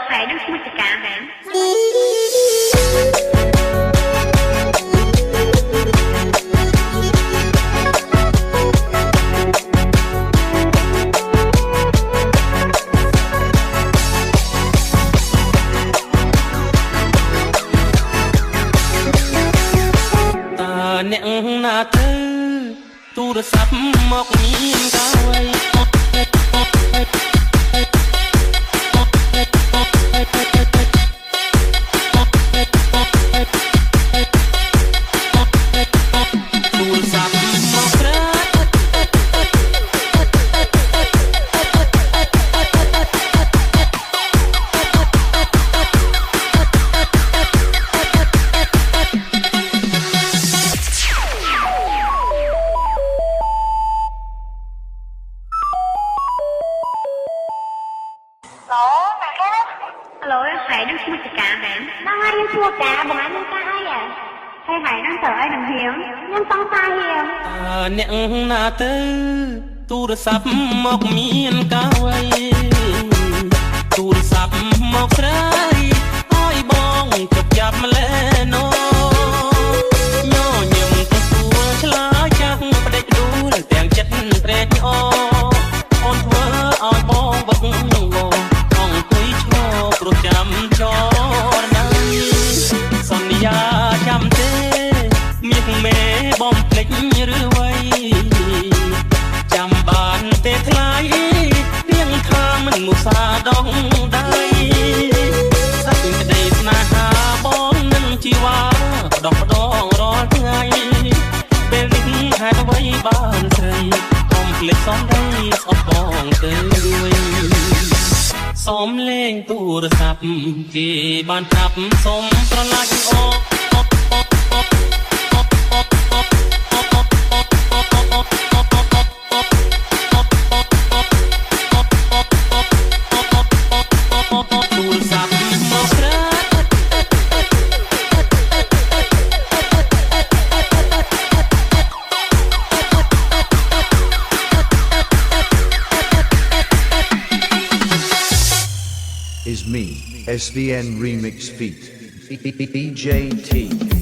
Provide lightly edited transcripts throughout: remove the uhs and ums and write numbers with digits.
ហើយនឹងឈ្មោះចកាមែនអ្នកណាទៅទូរស័ព្ទមកមានកាវៃហើយនឹងឈ្មោះចកាមែនហ្នឹងហើយយើងឈ្មោះកាបងឯងនឹងកាអីហើយនឹងទៅអីនឹងហៀងខ្ញុំសង្ស័យហៀងអ្នកណាទៅទូរស័ព្ទមកមានកាវៃទូរស័ព្ទមកស្រីឲ្យបងជប់ចាប់ម្លេណូញញឹមទៅសួរឆ្លើយចាស់ផ្ដេចដួលទាំងចិត្តត្រេកអរអូនធ្វើឲ្យបងវឹកវរអង្គុយឈរព្រោះចាំចរណៃសន្យាចាំទេមាសមេបំភ្លេចឬវ័យចាំបានទេថ្លៃរៀងខាមិនមុសាដងដៃសាច់ក្តីស្នេហាបងនឹងជីវ៉ាផ្ដោះផ្ដងរាល់ថ្ងៃពេលនេះហេតុអ្វីបានស្រីកុំភ្លេចសំដីស្អប់បងទៅវិញសូមលេងទូរស័ព្ទគេបានប្រាប់សូមស្រឡាញ់អូIs me, SVN Remix Feat, DJ T.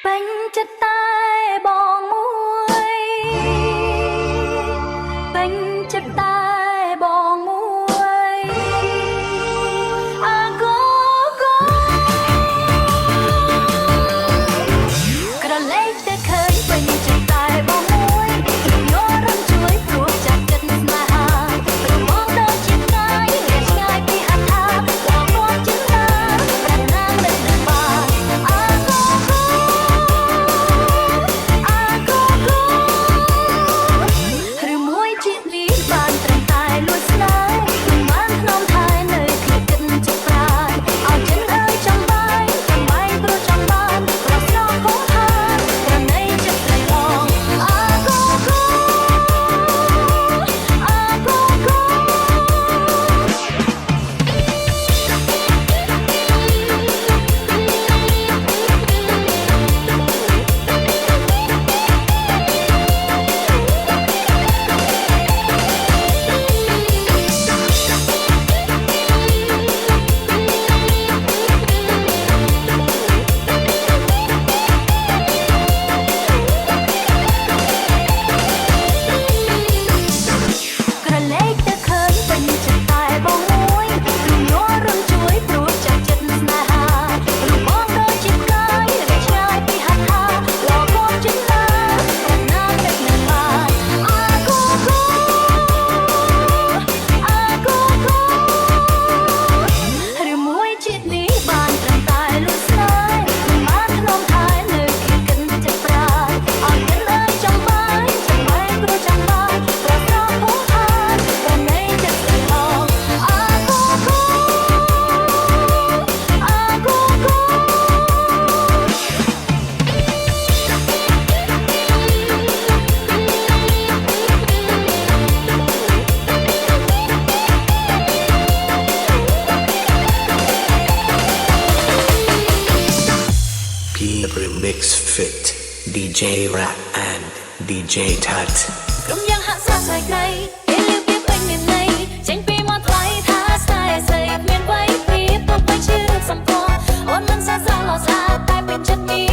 ពេញចិត្តតែបងមួយពេញចិត្តតែបងមួយអាកូកូក្រឡេកតែឃើញពេញចិត្តតែបងមួយយល់រំជួយព្រោះចាប់ចិត្តស្នេហាព្រមមកដូចជាឆ្ងាយឆ្ងាយពីអត្ថាបងមកជាណាប្រាថ្នាមិនដឹងបានអាកូកូឬមួយជានេះបានត្រឹមតែលួចស្នេហ៍មិនបានក្នុងថែនៅគិតចិត្តប្រាយអោយចិត្តអើយចាំបាយព្រោះចាំបានប្រស្រោគង់ថាប្រណីចិត្តស្រីឡងអាកូកូអាកូកូក្រឡេកតែឃើញពេញចិត្តតែបងមួយយល់រំជួយព្រោះចាប់ចិត្តស្នេហាព្រោះបងដូចជាផ្កាយដែលឆ្ងាយពីហត្ថថាលោកមកចិត្តណាណាតែនឹងបានអាកូកូអាកូកូឬមួយជាតិនេះបានត្រឹមតែលួចស្នេហ៍មិនបានក្នុងថែនៅគិតចិត្តប្រាយអោយចិត្តអើយចាំបាយព្រោះចាំបានប្រស្រោគង់ថាប្រណីចិត្តស្រីឡងអាកូកូអាកូកូ P Remix Fit DJ Rap and DJ Tat ក្រុមយ៉ាងហាក់ស្រស់ស្អាតក្ដីពេលលឺពាក្យពេញមានន័យចេញពីមាត់ថ្លៃថាស្នេហ៍ស្រីគ្មានអ្វីពីទុកបីជារឿងសម្គាល់អូនមិនសរសើរល្អស្អាតតែពេញចិត្តនេះ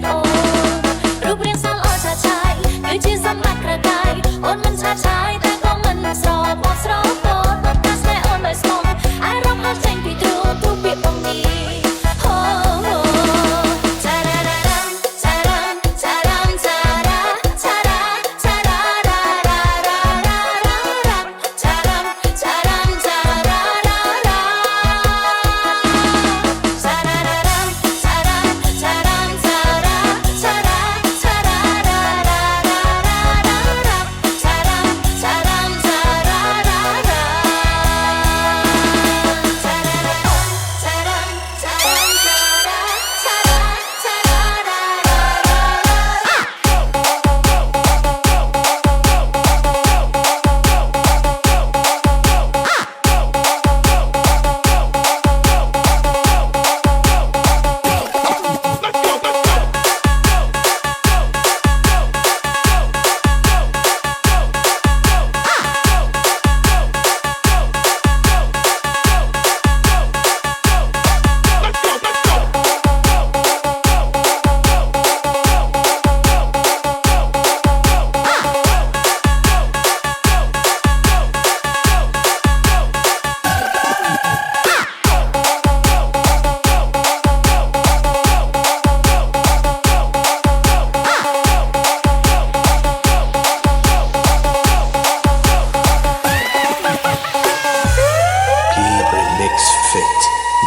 អូរូបរាងសាល្អឆាឆាយគឺជាសម្បត្តិក្រកាយអូនមិនឆាឆាយតែក៏មិនស្រោបស្រោបតតតែស្នេហ៍អូនដោយស្មងអារម្មណ៍ហត់ចេញពីទ្រូងទូពាក្យបងនេះអូ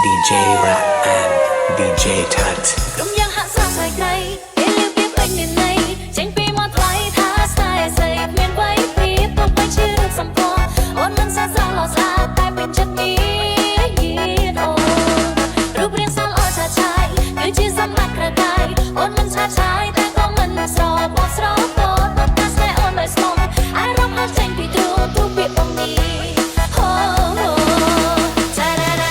DJ Rap and DJ Tat ក្រុមយ៉ាងហាក់ស្រស់ស្អាតក្ដីពេលលឺពាក្យពេញមានន័យចេញពីមាត់ថ្លៃថាស្នេហ៍ស្រីគ្មានអ្វីពីទុកបីជារឿងសម្គាល់អូនមិនសរសើរល្អស្អាតតែពេញចិត្តនេះអូរូបរាងសាល្អឆាឆាយគឺជាសម្បត្តិក្រកាយអូនមិនឆាឆាយតែក៏មិនស្រោបស្រោបតតតែស្នេហ៍អូនដោយស្មងអារម្មណ៍ហត់ចេញពីទ្រូងទូពាក្យបងនេះអូ Cha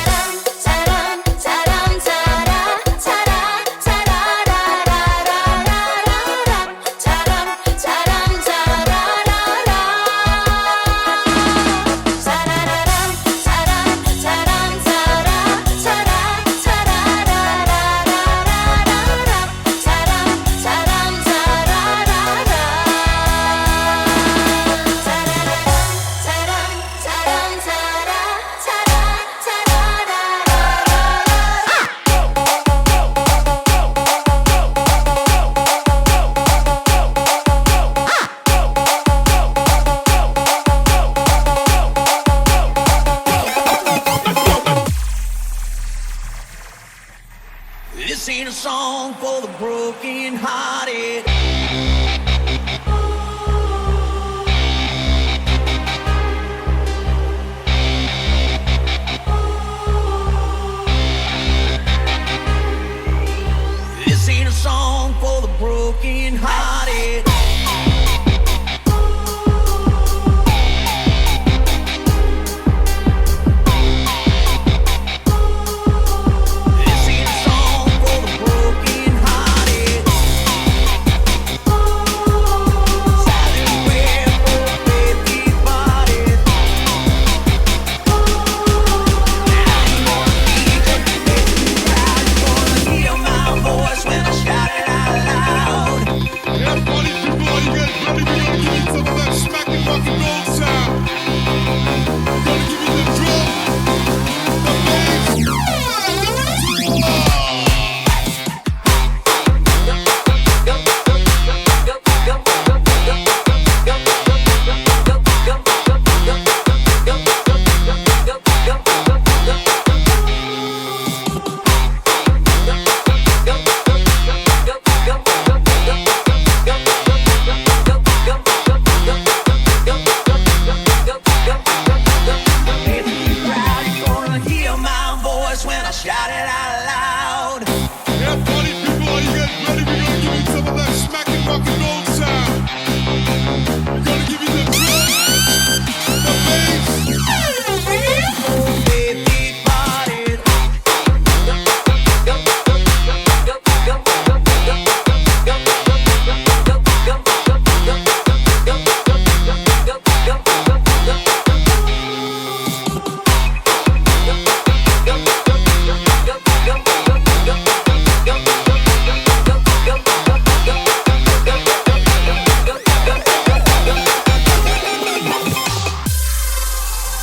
This ain't a song for the broken hearted. This ain't a song for the broken hearted.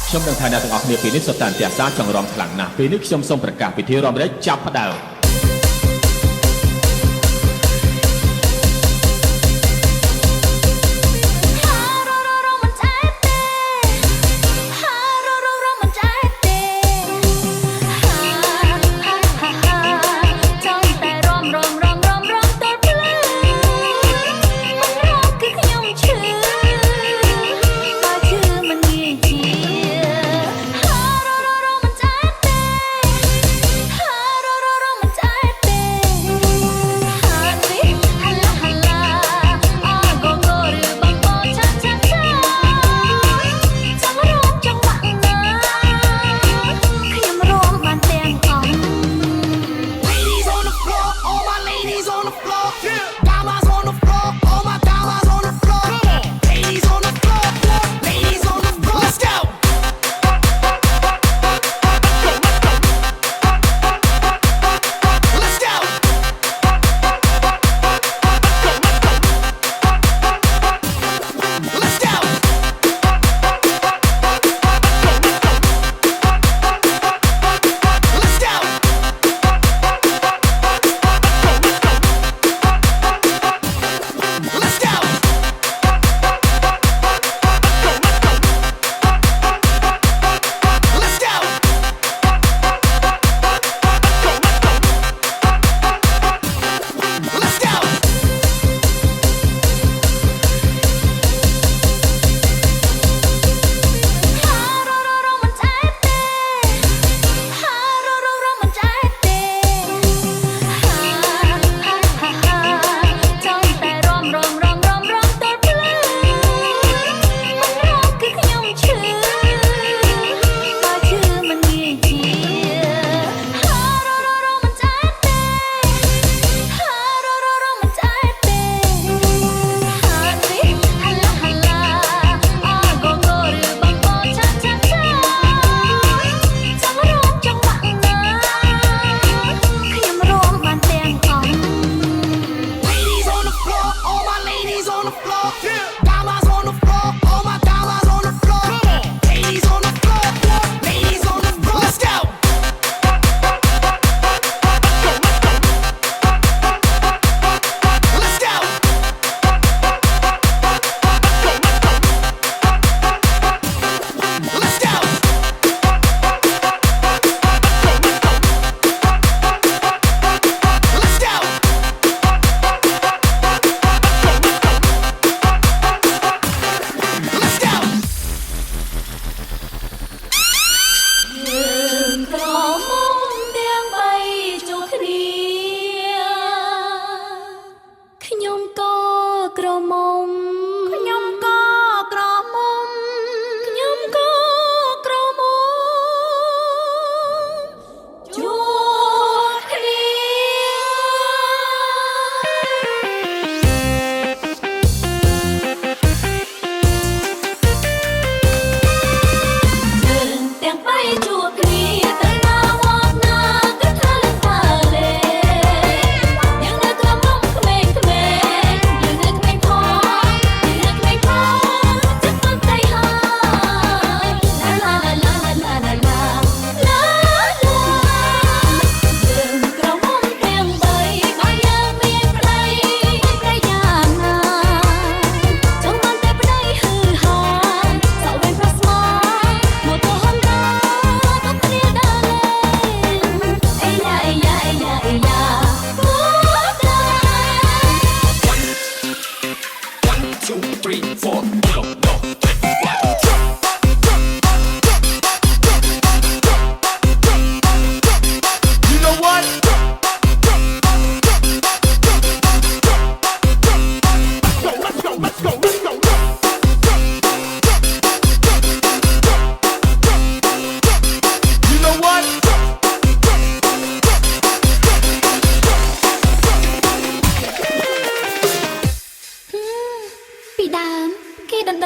ខ្ញុំនឹងថាអ្នកទាំងអស់គ្នាពេលនេះសុទ្ធតែអន្ទះសារចង់រំខ្លាំងណាស់ពេលនេះខ្ញុំសូមប្រកាសពិធីរំលែកចាប់ផ្ដើម Hãy subscribe cho kênh Ghiền Mì Gõ để không bỏ lỡ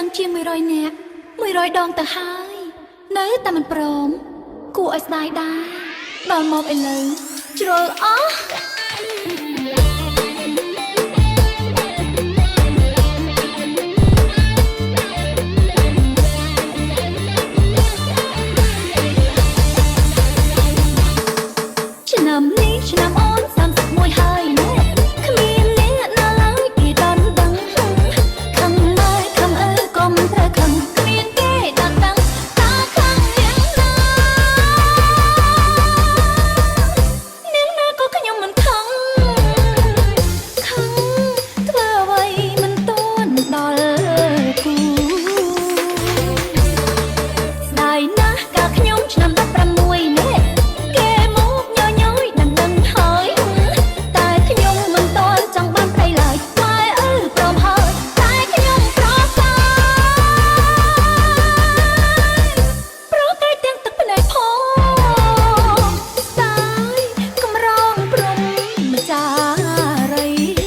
ដឹងជាង100នាក់100ដងទៅហើយនៅតែមិនព្រមគួរឲ្យស្ដាយដែរដល់មកឥឡូវជ្រុលអស់ឆ្នាំនេះឆ្នាំអូន31ហើយណាគ្មានអ្នកណាឡើយគេដល់ដឹងខំណាស់ខំអើកុំត្រូវខំគ្មានគេដល់ដឹងតាខំយ៉ាងណានាងណាក៏ខ្ញុំមិនខំធ្វើអ្វីមិនទាន់ដល់គូស្ដាយណាស់កាលខ្ញុំឆ្នាំ16នេះគេមកញញយដឹងហើយតែខ្ញុំមិនទាន់ចង់បានប្តីឡើយម៉ែអើព្រមហើយតែខ្ញុំប្រកាសទាំងទឹកភ្នែកផងតែកំរងព្រំម្ចារី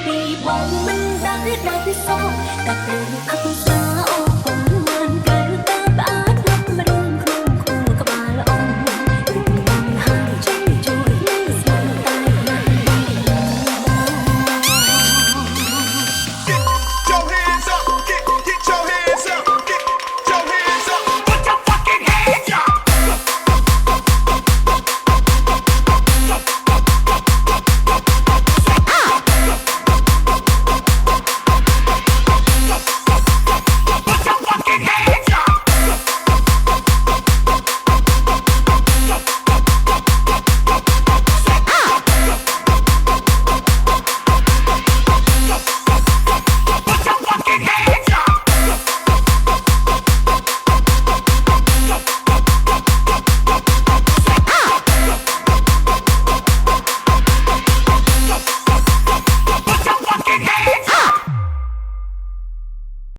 ពីបងមិនដឹងដូចសោះកាត់ទៅអត់